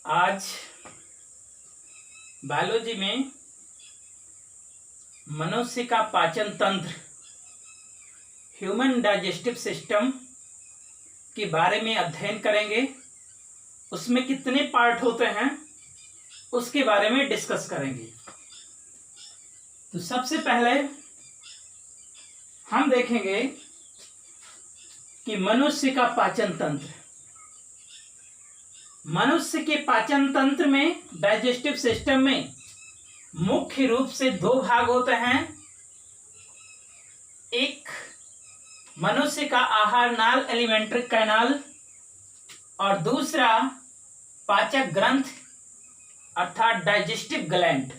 आज बायोलॉजी में मनुष्य का पाचन तंत्र, ह्यूमन डाइजेस्टिव सिस्टम के बारे में अध्ययन करेंगे। उसमें कितने पार्ट होते हैं उसके बारे में डिस्कस करेंगे। तो सबसे पहले हम देखेंगे कि मनुष्य का पाचन तंत्र। मनुष्य के पाचन तंत्र में, डाइजेस्टिव सिस्टम में मुख्य रूप से दो भाग होते हैं। एक मनुष्य का आहार नाल, एलिमेंट्री कैनाल, और दूसरा पाचक ग्रंथ अर्थात डाइजेस्टिव ग्लैंड।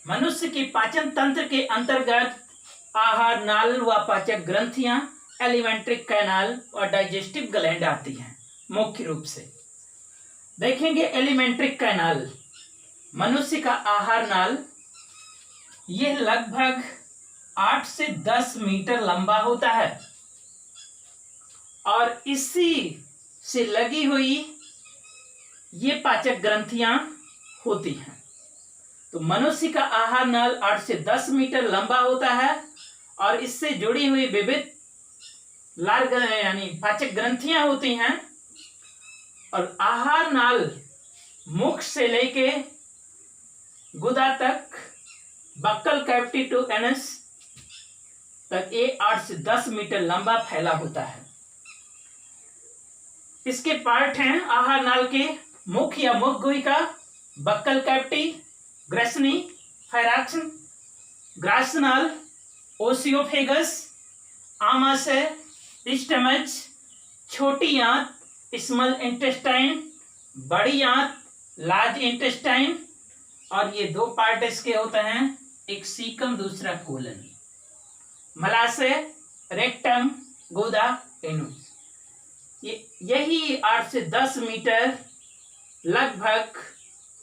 मनुष्य के पाचन तंत्र के अंतर्गत आहार नाल व पाचक ग्रंथियां, एलिमेंट्री कैनाल और डाइजेस्टिव ग्लैंड आती हैं। मुख्य रूप से देखेंगे एलिमेंट्री कैनाल, मनुष्य का आहार नाल। यह लगभग 8 से 10 मीटर लंबा होता है और इसी से लगी हुई ये पाचक ग्रंथियां होती हैं। तो मनुष्य का आहार नाल 8 से 10 मीटर लंबा होता है और इससे जुड़ी हुई विविध लाल यानी पाचक ग्रंथियां होती हैं। और आहार नाल मुख से लेके गुदा तक, बक्कल कैविटी टू एनस तक ये 8 से 10 मीटर लंबा फैला होता है। इसके पार्ट हैं आहार नाल के मुख या मुख गुहिका, बक्कल कैविटी, ग्रेसनी, फायराक्स, ग्रासनाल, ओसियोफेगस, आमाशय, स्टमच, छोटी आंत, स्मॉल इंटेस्टाइन, बड़ी आंत, लार्ज इंटेस्टाइन, और ये दो पार्ट इसके होते हैं, एक सीकम दूसरा कोलन। मलाशय, रेक्टम, गुदा, एनुस। यही 8 से 10 मीटर लगभग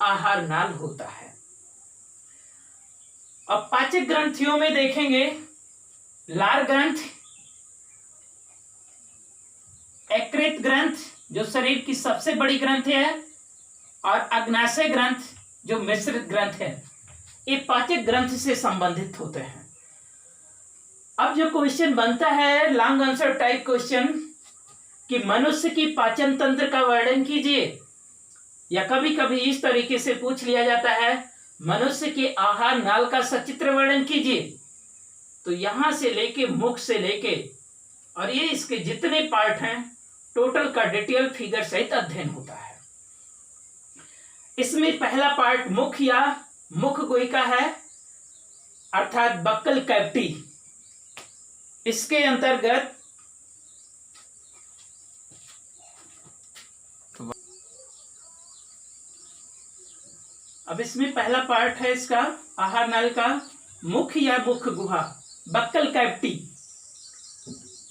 आहार नाल होता है। अब पाचक ग्रंथियों में देखेंगे लार ग्रंथ, यकृत ग्रंथ जो शरीर की सबसे बड़ी ग्रंथ है, और अग्नाशय ग्रंथ जो मिश्रित ग्रंथ है। ये पाचक ग्रंथ से संबंधित होते हैं। अब जो क्वेश्चन बनता है, लॉन्ग आंसर टाइप क्वेश्चन, कि मनुष्य की पाचन तंत्र का वर्णन कीजिए, या कभी कभी इस तरीके से पूछ लिया जाता है, मनुष्य के आहार नाल का सचित्र वर्णन कीजिए। तो यहां से लेके मुख से लेके और ये इसके जितने पार्ट हैं टोटल का डिटेल फिगर सहित अध्ययन होता है। इसमें पहला पार्ट मुख या मुख गुहिका है अर्थात बक्कल कैविटी। इसके अंतर्गत अब इसमें पहला पार्ट है इसका आहार नाल का मुख या मुख गुहा, बक्कल कैविटी।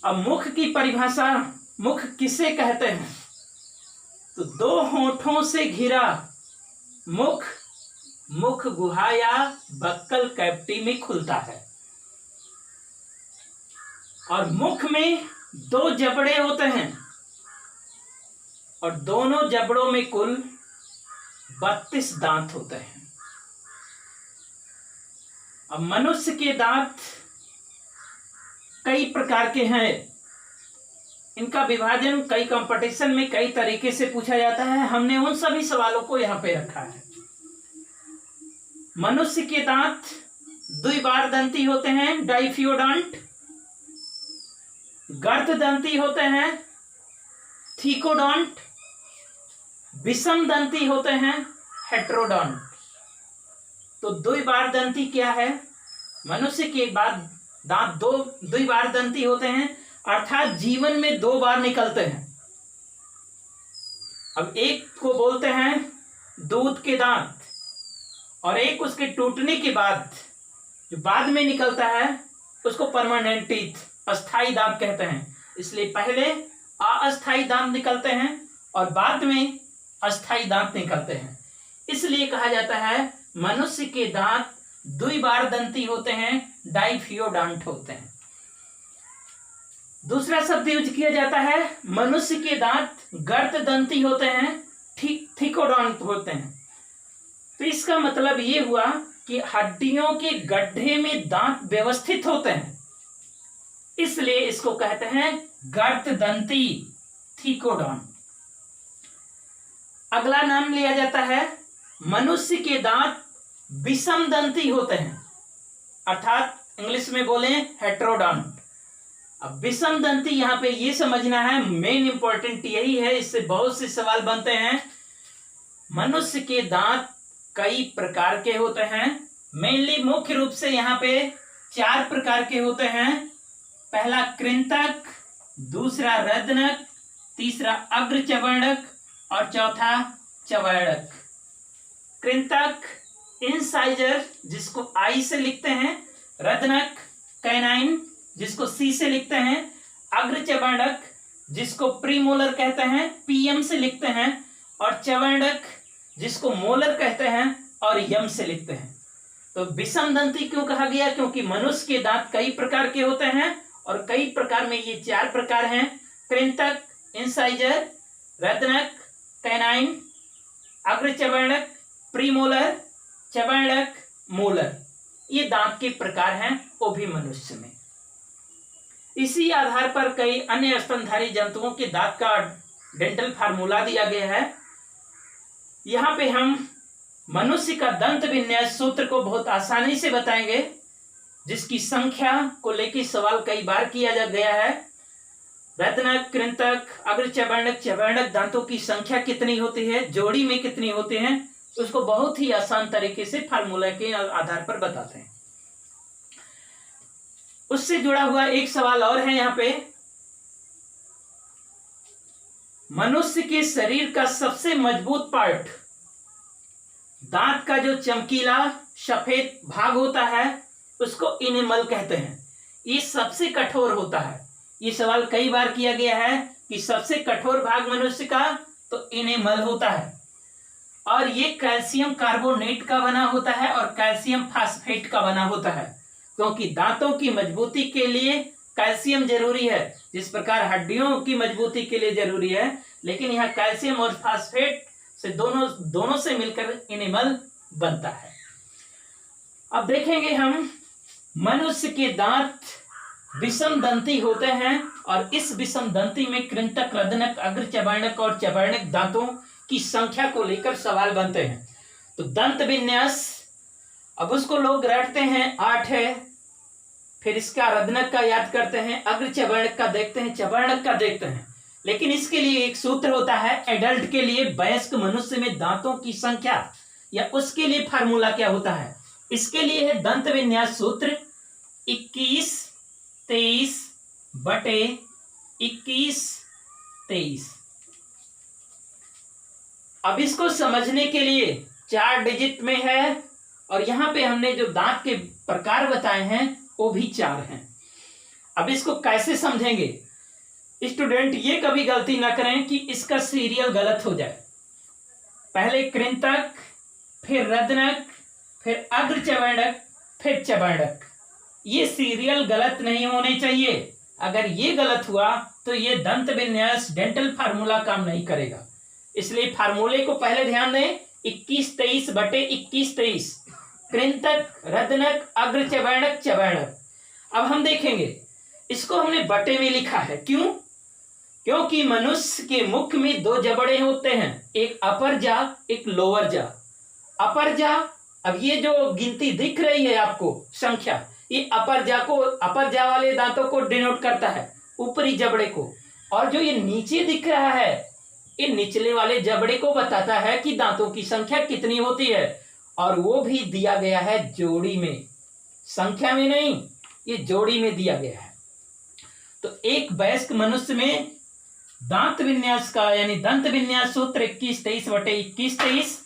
अब मुख की परिभाषा, मुख किसे कहते हैं? तो दो होठों से घिरा मुख मुख गुहा या बक्कल कैविटी में खुलता है। और मुख में 2 जबड़े होते हैं और दोनों जबड़ों में कुल 32 दांत होते हैं। अब मनुष्य के दांत कई प्रकार के हैं। इनका विभाजन कई कंपटीशन में कई तरीके से पूछा जाता है। हमने उन सभी सवालों को यहां पे रखा है। मनुष्य के दांत द्विबारदंती होते हैं, डाइफियोडॉन्ट। गर्तदंती होते हैं, थीकोडॉन्ट। विषम दंती होते हैं, हेट्रोडॉन्ट। तो द्विबारदंती क्या है? मनुष्य के बाद दांत द्विबारदंती होते हैं अर्थात जीवन में 2 बार निकलते हैं। अब एक को बोलते हैं दूध के दांत, और एक उसके टूटने के बाद जो बाद में निकलता है उसको परमानेंट टीथ, अस्थाई दांत कहते हैं। इसलिए पहले अस्थाई दांत निकलते हैं और बाद में अस्थाई दांत निकलते हैं। इसलिए कहा जाता है मनुष्य के दांत द्विबारदंती होते हैं, डाइफियोडॉन्ट होते हैं। दूसरा शब्द यूज किया जाता है, मनुष्य के दांत गर्तदंती होते हैं, थिकोडॉन्ट होते हैं। तो इसका मतलब ये हुआ कि हड्डियों के गड्ढे में दांत व्यवस्थित होते हैं, इसलिए इसको कहते हैं गर्तदंती थिकोडॉन। अगला नाम लिया जाता है, मनुष्य के दांत विषमदंती होते हैं, अर्थात इंग्लिश में बोले हेट्रोडॉन्ट। अब विषमदंती यहां पे ये समझना है, मेन इंपॉर्टेंट यही है, इससे बहुत से सवाल बनते हैं। मनुष्य के दांत कई प्रकार के होते हैं, मेनली मुख्य रूप से यहाँ पे 4 प्रकार के होते हैं। पहला कृंतक, दूसरा रदनक, तीसरा अग्र चवर्णक और चौथा चवर्णक। कृंतक इंसाइजर जिसको आई से लिखते हैं, रदनक कैनाइन जिसको सी से लिखते हैं, अग्र चवर्णक जिसको प्रीमोलर कहते हैं, पीएम से लिखते हैं, और चवर्णक जिसको मोलर कहते हैं और यम से लिखते हैं। तो विषमदंती क्यों कहा गया? क्योंकि मनुष्य के दांत कई प्रकार के होते हैं और कई प्रकार में ये 4 प्रकार हैं, कृंतक, इंसाइजर, रदनक, कैनाइन, अग्र चवर्णक, प्रीमोलर, चवर्णक, मोलर। ये दांत के प्रकार हैं, वो भी मनुष्य में। इसी आधार पर कई अन्य स्तनधारी जंतुओं के दांत का डेंटल फार्मूला दिया गया है। यहाँ पे हम मनुष्य का दंत विन्यास सूत्र को बहुत आसानी से बताएंगे, जिसकी संख्या को लेकर सवाल कई बार किया गया है। रदनक, कृंतक, अग्र चवर्णक, चवर्णक दांतों की संख्या कितनी होती है, जोड़ी में कितनी होती है, उसको बहुत ही आसान तरीके से फार्मूला के आधार पर बताते हैं। उससे जुड़ा हुआ एक सवाल और है यहाँ पे, मनुष्य के शरीर का सबसे मजबूत पार्ट, दांत का जो चमकीला सफेद भाग होता है उसको इनेमल कहते हैं। ये सबसे कठोर होता है। ये सवाल कई बार किया गया है कि सबसे कठोर भाग मनुष्य का, तो इनेमल होता है, और ये कैल्शियम कार्बोनेट का बना होता है और कैल्शियम फास्फेट का बना होता है, क्योंकि दांतों की मजबूती के लिए कैल्शियम जरूरी है, जिस प्रकार हड्डियों की मजबूती के लिए जरूरी है, लेकिन यहाँ कैल्शियम और फास्फेट से दोनों से मिलकर इनेमल बनता है। अब देखेंगे हम, मनुष्य के दांत विषमदंती होते हैं और इस विषमदंती में कृंतक, रदनक, अग्र चवर्णक और चवर्णक दांतों की संख्या को लेकर सवाल बनते हैं। तो दंत विन्यास, अब उसको लोग रटते हैं, 8 है, फिर इसका रदनक का याद करते हैं, अग्र चवर्णक का देखते हैं, चवर्णक का देखते हैं, लेकिन इसके लिए एक सूत्र होता है। एडल्ट के लिए, वयस्क मनुष्य में दांतों की संख्या या उसके लिए फार्मूला क्या होता है, इसके लिए है दंत विन्यास सूत्र 21-23/21-23। अब इसको समझने के लिए 4 डिजिट में है, और यहां पे हमने जो दांत के प्रकार बताए हैं वो भी 4 हैं। अब इसको कैसे समझेंगे? स्टूडेंट ये कभी गलती ना करें कि इसका सीरियल गलत हो जाए। पहले कृंतक, फिर रदनक, फिर अग्र चवर्णक, फिर चवर्णक। ये सीरियल गलत नहीं होने चाहिए। अगर ये गलत हुआ तो ये दंत विन्यास डेंटल फार्मूला काम नहीं करेगा। इसलिए फार्मूले को पहले ध्यान दें, 21-23/21-23, कृंतक, रदनक, अग्र चवर्णक, चवर्णक। अब हम देखेंगे, इसको हमने बटे में लिखा है, क्यों? क्योंकि मनुष्य के मुख में 2 जबड़े होते हैं, एक अपर जा, एक लोअर जा। अपर जा, अब ये जो गिनती दिख रही है आपको संख्या, ये अपर जा वाले दांतों को डिनोट करता है, ऊपरी जबड़े को, और जो ये नीचे दिख रहा है ये निचले वाले जबड़े को बताता है कि दांतों की संख्या कितनी होती है, और वो भी दिया गया है जोड़ी में, संख्या में नहीं, ये जोड़ी में दिया गया है। तो एक वयस्क मनुष्य में दांत विन्यास का यानी दंत विन्यास सूत्र 21-23/21-23,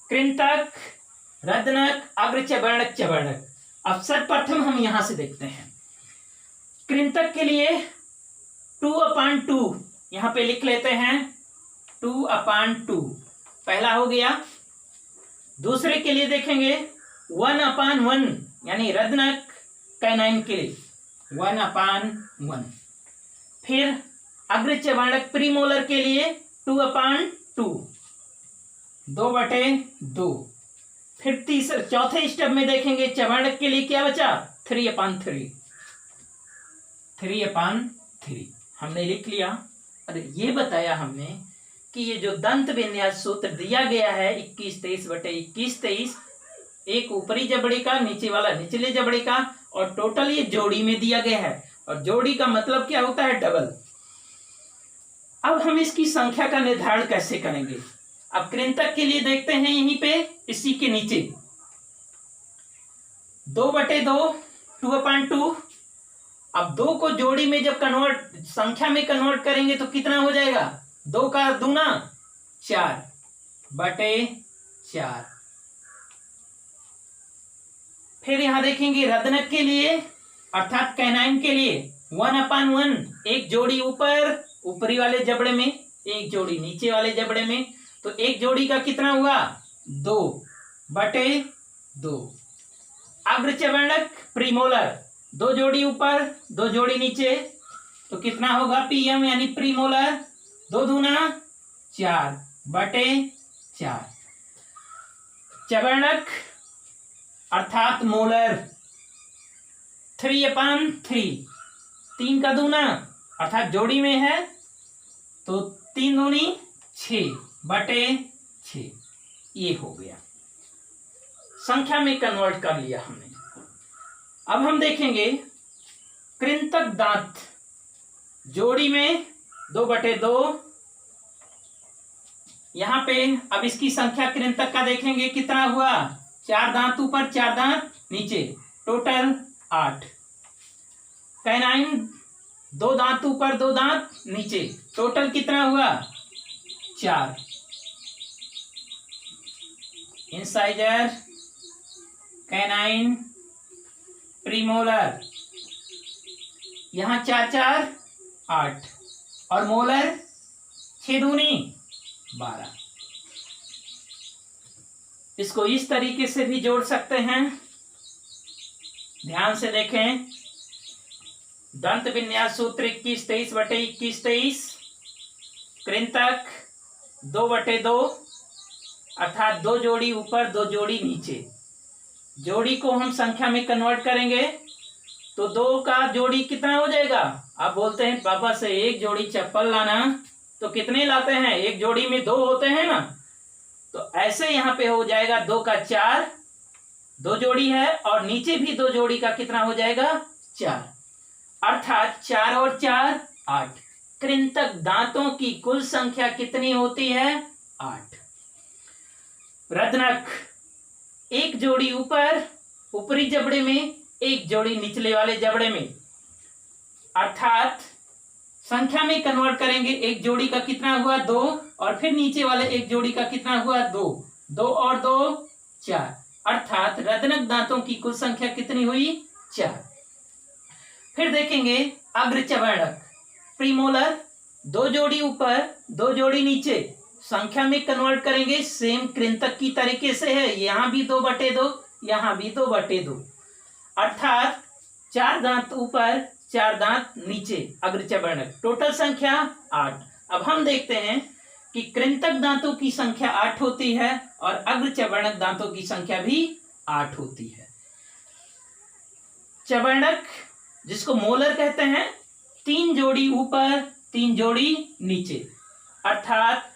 कृंतक, रदनक, अग्र चवर्णक, चवर्णक। अब सर्वप्रथम हम यहां से देखते हैं, कृंतक के लिए 2/2 यहां पे लिख लेते हैं, 2/2 पहला हो गया। दूसरे के लिए देखेंगे 1/1 यानी रदनक कैनाइन के लिए 1/1। फिर अग्र चवर्णक प्रीमोलर के लिए 2/2, 2/2। फिर चौथे स्टेप में देखेंगे चवर्णक के लिए क्या बचा, 3/3। 3/3 हमने लिख लिया। अरे ये बताया हमने कि ये जो दंत विन्यास सूत्र दिया गया है 21-23/21-23, एक ऊपरी जबड़े का, नीचे वाला निचले जबड़े का, और टोटल ये जोड़ी में दिया गया है। और जोड़ी का मतलब क्या होता है, डबल। अब हम इसकी संख्या का निर्धारण कैसे करेंगे। अब कृंतक के लिए देखते हैं, यहीं पे इसी के नीचे 2/2, 2/2। अब 2 को जोड़ी में जब संख्या में कन्वर्ट करेंगे तो कितना हो जाएगा, 2 का दूना 4/4। फिर यहां देखेंगे रदनक के लिए, अर्थात कैनाइन के लिए 1/1, एक जोड़ी ऊपर ऊपरी वाले जबड़े में, एक जोड़ी नीचे वाले जबड़े में, तो एक जोड़ी का कितना हुआ, 2/2। अग्रचवर्णक प्रीमोलर, 2 जोड़ी ऊपर 2 जोड़ी नीचे, तो कितना होगा, पीएम यानी प्रीमोलर, 2 दूना 4/4। चवर्णक अर्थात मोलर 3/3, 3 का दूना अर्थात जोड़ी में है तो 3 दूनी 6/6। ये हो गया, संख्या में कन्वर्ट कर लिया हमने। अब हम देखेंगे कृंतक दांत, जोड़ी में 2/2। यहां पे अब इसकी संख्या कृंतक का देखेंगे कितना हुआ, 4 दांत ऊपर 4 दांत नीचे, टोटल 8। कैनाइन 2 दांत ऊपर 2 दांत नीचे, टोटल कितना हुआ, 4। इंसाइजर, कैनाइन, प्रीमोलर, यहां 4 4 8, और मोलर 6 दूनी 12। इसको इस तरीके से भी जोड़ सकते हैं, ध्यान से देखें। दंत विन्यास सूत्र 21-23/21-23, कृंतक 2/2, अर्थात 2 जोड़ी ऊपर 2 जोड़ी नीचे। जोड़ी को हम संख्या में कन्वर्ट करेंगे तो 2 का जोड़ी कितना हो जाएगा। आप बोलते हैं पापा से एक जोड़ी चप्पल लाना, तो कितने लाते हैं, एक जोड़ी में 2 होते हैं ना, तो ऐसे यहाँ पे हो जाएगा 2 का 4, 2 जोड़ी है, और नीचे भी 2 जोड़ी का कितना हो जाएगा, 4, अर्थात 4 और 4 8। कृंतक दांतों की कुल संख्या कितनी होती है, 8। रदनक, एक जोड़ी ऊपर ऊपरी जबड़े में, एक जोड़ी निचले वाले जबड़े में, अर्थात संख्या में कन्वर्ट करेंगे, एक जोड़ी का कितना हुआ, 2, और फिर नीचे वाले एक जोड़ी का कितना हुआ, 2, 2 और 2 4, अर्थात रदनक दांतों की कुल संख्या कितनी हुई, 4। फिर देखेंगे अग्रचवर्णक प्रीमोलर, 2 जोड़ी ऊपर 2 जोड़ी नीचे, संख्या में कन्वर्ट करेंगे सेम कृंतक की तरीके से है, यहां भी 2/2, यहां भी 2/2, अर्थात 4 दांत ऊपर 4 दांत नीचे, अग्रचवर्णक, टोटल संख्या 8। अब हम देखते हैं कि कृंतक दांतों की संख्या 8 होती है और अग्रचवर्णक दांतों की संख्या भी 8 होती है। चवर्णक जिसको मोलर कहते हैं, 3 जोड़ी ऊपर 3 जोड़ी नीचे, अर्थात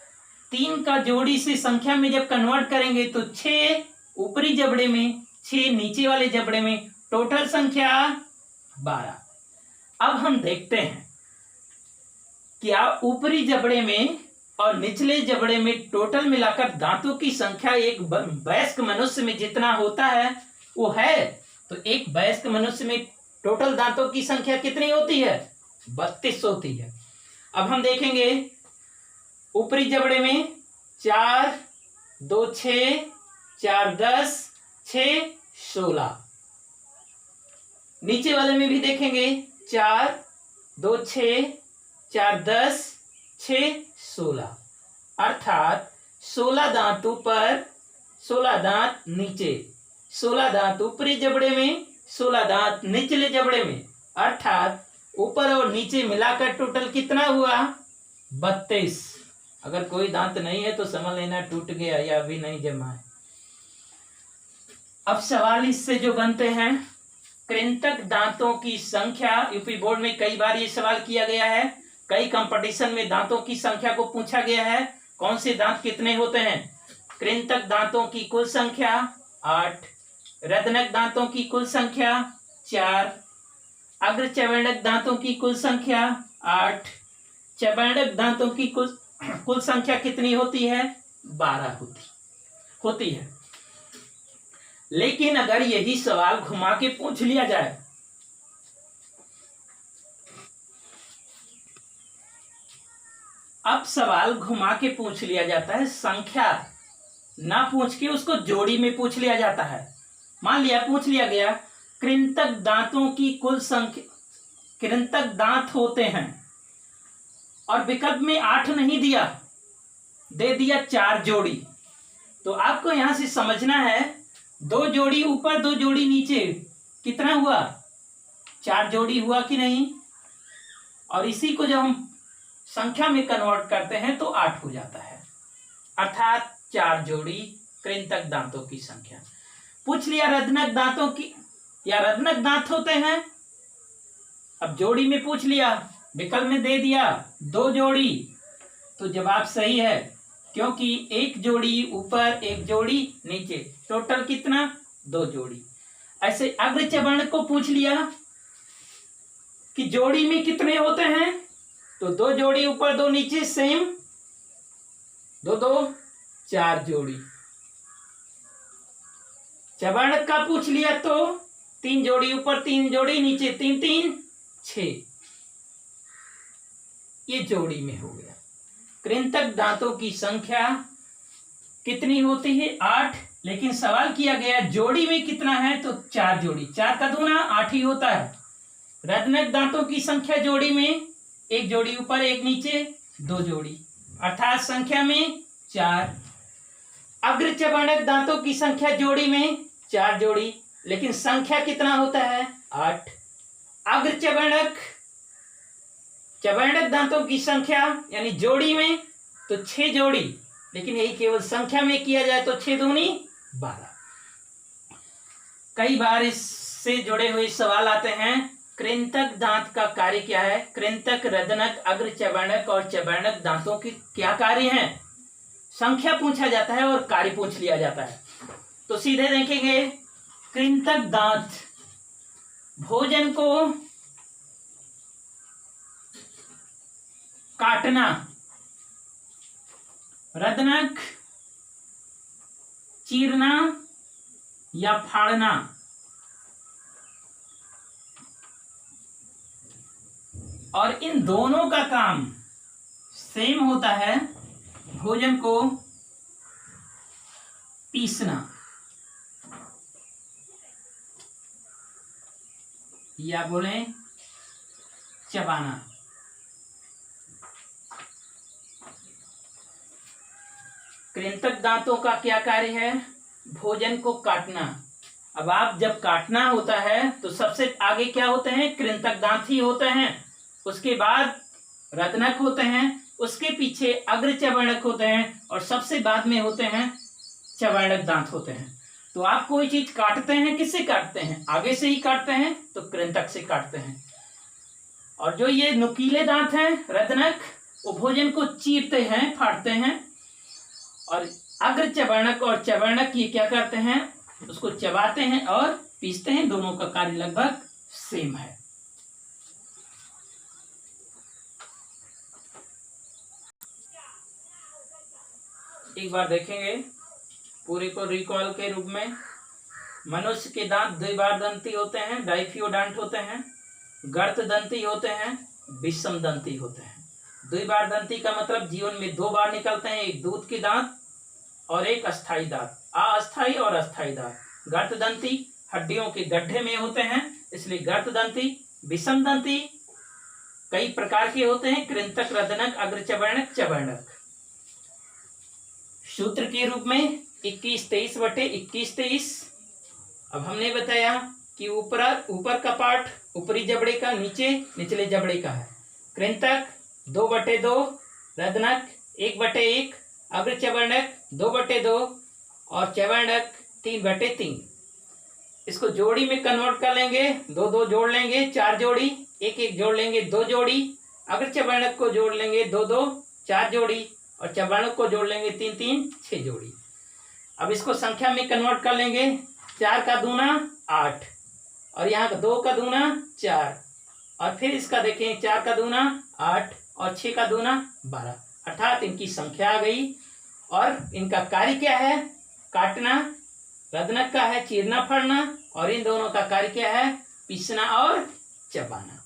3 का जोड़ी से संख्या में जब कन्वर्ट करेंगे तो 6 ऊपरी जबड़े में 6 नीचे वाले जबड़े में, टोटल संख्या 12। अब हम देखते हैं क्या ऊपरी जबड़े में और निचले जबड़े में टोटल मिलाकर दांतों की संख्या एक वयस्क मनुष्य में जितना होता है वो है, तो एक वयस्क मनुष्य में टोटल दांतों की संख्या कितनी होती है, 32 होती है। अब हम देखेंगे ऊपरी जबड़े में 4 2 6 4 10 6 16, नीचे वाले में भी देखेंगे 4 2 6 4 10 6 16, अर्थात 16 दांत ऊपर 16 दांत नीचे, 16 दांत ऊपरी जबड़े में 16 दांत निचले जबड़े में, अर्थात ऊपर और नीचे मिलाकर टोटल कितना हुआ, 32। अगर कोई दांत नहीं है तो समझ लेना टूट गया या अभी नहीं जमा है। अब सवाल इससे जो बनते हैं, कृंतक दांतों की संख्या, यूपी बोर्ड में कई बार ये सवाल किया गया है, कई कंपटीशन में दांतों की संख्या को पूछा गया है, कौन से दांत कितने होते हैं। कृंतक दांतों की कुल संख्या 8, रदनक दांतों की कुल संख्या 4, अग्र चवर्णक दांतों की कुल संख्या 8, चवर्णक दांतों की कुल संख्या कितनी होती है? 12 होती है। लेकिन अगर यही सवाल घुमा के पूछ लिया जाए, अब सवाल घुमा के पूछ लिया जाता है, संख्या ना पूछ के उसको जोड़ी में पूछ लिया जाता है। मान लिया पूछ लिया गया कृंतक दांतों की कुल संख्या, कृंतक दांत होते हैं और विकल्प में 8 नहीं दिया, दे दिया 4 जोड़ी। तो आपको यहां से समझना है 2 जोड़ी ऊपर 2 जोड़ी नीचे, कितना हुआ? 4 जोड़ी हुआ कि नहीं? और इसी को जब हम संख्या में कन्वर्ट करते हैं तो 8 हो जाता है, अर्थात 4 जोड़ी कृंतक दांतों की संख्या। पूछ लिया रदनक दांतों की, या रदनक दांत होते हैं, अब जोड़ी में पूछ लिया, विकल्प में दे दिया 2 जोड़ी, तो जवाब सही है, क्योंकि 1 जोड़ी ऊपर 1 जोड़ी नीचे, टोटल कितना? 2 जोड़ी। ऐसे अग्र चवर्ण को पूछ लिया कि जोड़ी में कितने होते हैं, तो 2 जोड़ी ऊपर 2 नीचे, सेम 2 2 4 जोड़ी। चवर्णक का पूछ लिया तो 3 जोड़ी ऊपर 3 जोड़ी नीचे, 3 3 6, ये जोड़ी में हो गया। कृंतक दांतों की संख्या कितनी होती है? 8, लेकिन सवाल किया गया जोड़ी में कितना है, तो 4 जोड़ी, 4 का दूना 8 ही होता है। रदनक दांतों की संख्या जोड़ी में 1 जोड़ी ऊपर 1 नीचे, 2 जोड़ी, अर्थात संख्या में 4। अग्र चवर्णक दांतों की संख्या जोड़ी में 4 जोड़ी, लेकिन संख्या कितना होता है? 8। अग्र चवर्णक दांतों की संख्या यानी जोड़ी में तो 6 जोड़ी, लेकिन यही केवल संख्या में किया जाए तो 6 दूनी 12। कई बार इससे जुड़े हुए सवाल आते हैं, कृंतक दांत का कार्य क्या है? कृंतक, रदनक, अग्र चवर्णक और चवर्णक दांतों की क्या कार्य हैं? संख्या पूछा जाता है और कार्य पूछ लिया जाता है। तो सीधे देखेंगे, कृंतक दांत भोजन को काटना, रदनक चीरना या फाड़ना, और इन दोनों का काम सेम होता है, भोजन को पीसना या बोले चबाना। कृंतक दांतों का क्या कार्य है? भोजन को काटना। अब आप जब काटना होता है तो सबसे आगे क्या होते हैं? कृंतक दांत ही होते हैं, उसके बाद रदनक होते हैं, उसके पीछे अग्र चवर्णक होते हैं, और सबसे बाद में होते हैं चवर्णक दांत होते हैं। तो आप कोई चीज काटते हैं, किससे काटते हैं? आगे से ही काटते हैं, तो कृंतक से काटते हैं। और जो ये नुकीले दांत हैं, रदनक, वो भोजन को चीरते हैं, फाड़ते हैं, और अग्र चवर्णक और चवर्णक ये क्या करते हैं? उसको चबाते हैं और पीसते हैं। दोनों का कार्य लगभग सेम है। एक बार देखेंगे पूरे को रिकॉल के रूप में। मनुष्य के दांत द्विबारदंती होते हैं, डाइफियोडंट होते हैं, गर्तदंती होते हैं, विषमदंती होते हैं। द्विबारदंती का मतलब जीवन में 2 बार निकलते हैं, एक दूध के दांत और एक अस्थाई दांत, अस्थाई और अस्थाई दांत। गर्तदंती हड्डियों के गड्ढे में होते हैं, इसलिए गर्तदंती। विषमदंती कई प्रकार के होते हैं, कृंतक, रदनक, अग्रचवर्णक, चवर्णक। सूत्र के रूप में 21-23/21-23। अब हमने बताया कि ऊपर का पार्ट ऊपरी जबड़े का, नीचे निचले जबड़े का है। कृंतक 2/2, रदनक 1/1, अग्र चवर्णक 2/2 और चवर्णक 3/3। इसको जोड़ी में कन्वर्ट कर लेंगे, 2 जोड़ लेंगे 4 जोड़ी, 1 जोड़ लेंगे 2 जोड़ी, अग्र चवर्णक को जोड़ लेंगे 2 4 जोड़ी और चवर्णक को जोड़ लेंगे 3 6 जोड़ी। अब इसको संख्या में कन्वर्ट कर लेंगे, 4 का दूना 8 और यहाँ 2 का दूना 4 और फिर इसका देखें 4 का दूना 8 और 6 का दूना 12, अर्थात इनकी संख्या आ गई। और इनका कार्य क्या है? काटना, रदनक का है चीरना फाड़ना और इन दोनों का कार्य क्या है? पीसना और चबाना।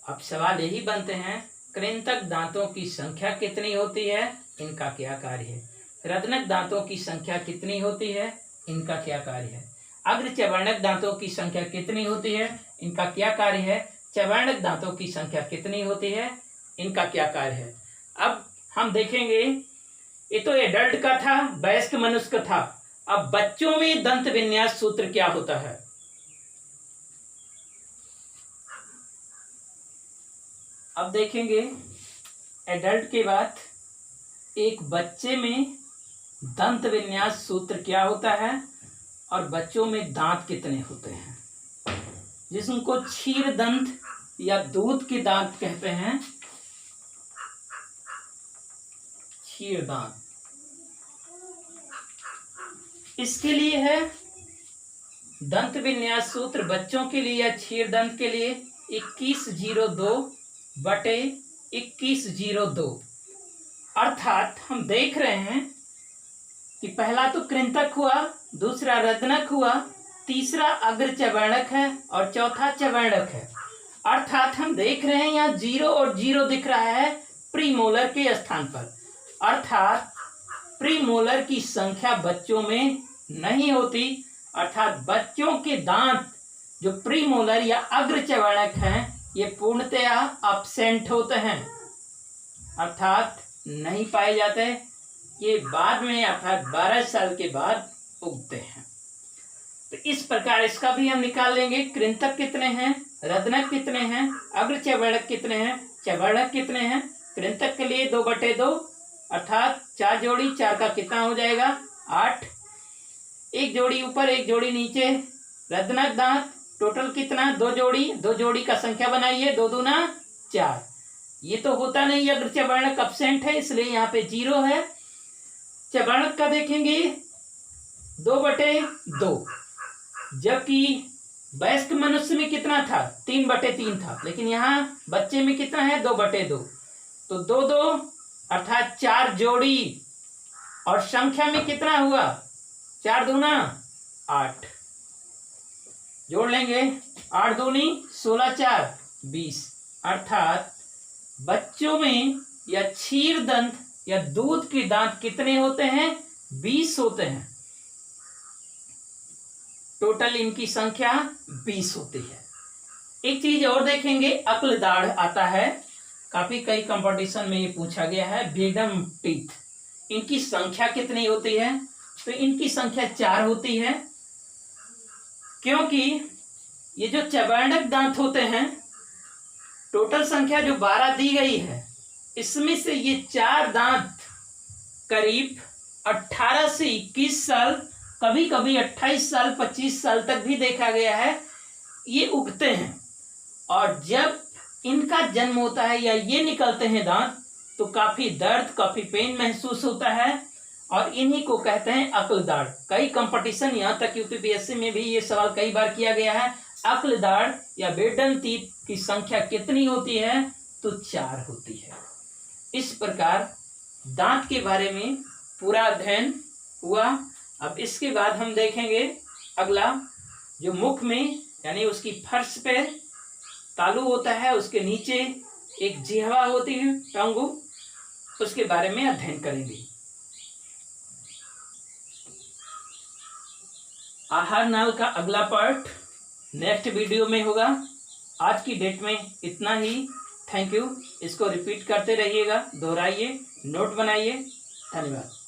अब सवाल यही बनते हैं, कृंतक दांतों की संख्या कितनी होती है, इनका क्या कार्य है? रदनक दांतों की संख्या कितनी होती है, इनका क्या कार्य है? अग्र चवर्णक दांतों की संख्या कितनी होती है, इनका क्या कार्य है? चवर्णक दांतों की संख्या कितनी होती है, इनका क्या कार्य है? अब हम देखेंगे, ये तो एडल्ट का था, वयस्क मनुष्य का था। अब बच्चों में दंत विन्यास सूत्र क्या होता है? अब देखेंगे एडल्ट के बाद एक बच्चे में दंत विन्यास सूत्र क्या होता है और बच्चों में दांत कितने होते हैं, जिसको क्षीर दंत या दूध के दांत कहते हैं, क्षीर दांत। इसके लिए है दंत विन्यास सूत्र बच्चों के लिए या क्षीर दंत के लिए 2102/2102। अर्थात हम देख रहे हैं कि पहला तो कृंतक हुआ, दूसरा रदनक हुआ, तीसरा अग्र चवर्णक है और चौथा चवर्णक है। अर्थात हम देख रहे हैं यहाँ 0 और 0 दिख रहा है प्रीमोलर के स्थान पर, अर्थात प्रीमोलर की संख्या बच्चों में नहीं होती। अर्थात बच्चों के दांत जो प्रीमोलर या अग्र चवर्णक हैं ये पूर्णतया अब्सेंट होते हैं, अर्थात नहीं पाए जाते। ये बाद में अर्थात 12 साल के बाद उगते हैं। तो इस प्रकार इसका भी हम निकाल लेंगे, कृंतक कितने हैं, रदनक कितने हैं, अग्र चवर्णक कितने हैं, चवर्णक कितने हैं। कृंतक के लिए 2/2 अर्थात 4 जोड़ी, 4 का कितना हो जाएगा 8, 1 जोड़ी ऊपर 1 जोड़ी नीचे। रदनक दांत टोटल कितना 2 जोड़ी, 2 जोड़ी का संख्या बनाइए, 2 दूना 4। ये तो होता नहीं, अग्र चवर्णक अब्सेंट है इसलिए यहाँ पे 0 है। चवर्णक का देखेंगे 2/2, जबकि वयस्क मनुष्य में कितना था 3/3 था, लेकिन यहाँ बच्चे में कितना है 2/2। तो 2 अर्थात 4 जोड़ी और संख्या में कितना हुआ 4 दूना 8, जोड़ लेंगे 8 दूनी 16 4 20। अर्थात बच्चों में या क्षीर दंत या दूध के दांत कितने होते हैं 20 होते हैं। टोटल इनकी संख्या 20 होती है। एक चीज और देखेंगे, अक्ल दाढ़ आता है, काफी कई कंपटीशन में ये पूछा गया है। बेगम टीथ, इनकी संख्या कितनी होती है? तो इनकी संख्या 4 होती है, क्योंकि ये जो चवर्णक दांत होते हैं टोटल संख्या जो 12 दी गई है, इसमें से ये 4 दांत करीब 18 से 21 साल, कभी कभी 28 साल 25 साल तक भी देखा गया है, ये उगते हैं। और जब इनका जन्म होता है या ये निकलते हैं दांत तो काफी दर्द, काफी पेन महसूस होता है और इन्हीं को कहते हैं अक्ल दाढ़। कई कंपटीशन, यहाँ तक यूपीपीएससी में भी ये सवाल कई बार किया गया है, अक्ल दाढ़ या बेडन टीथ की संख्या कितनी होती है? तो 4 होती है। इस प्रकार दांत के बारे में पूरा अध्ययन हुआ। अब इसके बाद हम देखेंगे अगला, जो मुख में यानी उसकी फर्श पे तालू होता है, उसके नीचे एक जिह्वा होती है टंगू, उसके बारे में अध्ययन करेंगे। आहार नाल का अगला पार्ट नेक्स्ट वीडियो में होगा। आज की डेट में इतना ही। Thank you. इसको रिपीट करते रहिएगा, दोहराइए, नोट बनाइए। धन्यवाद।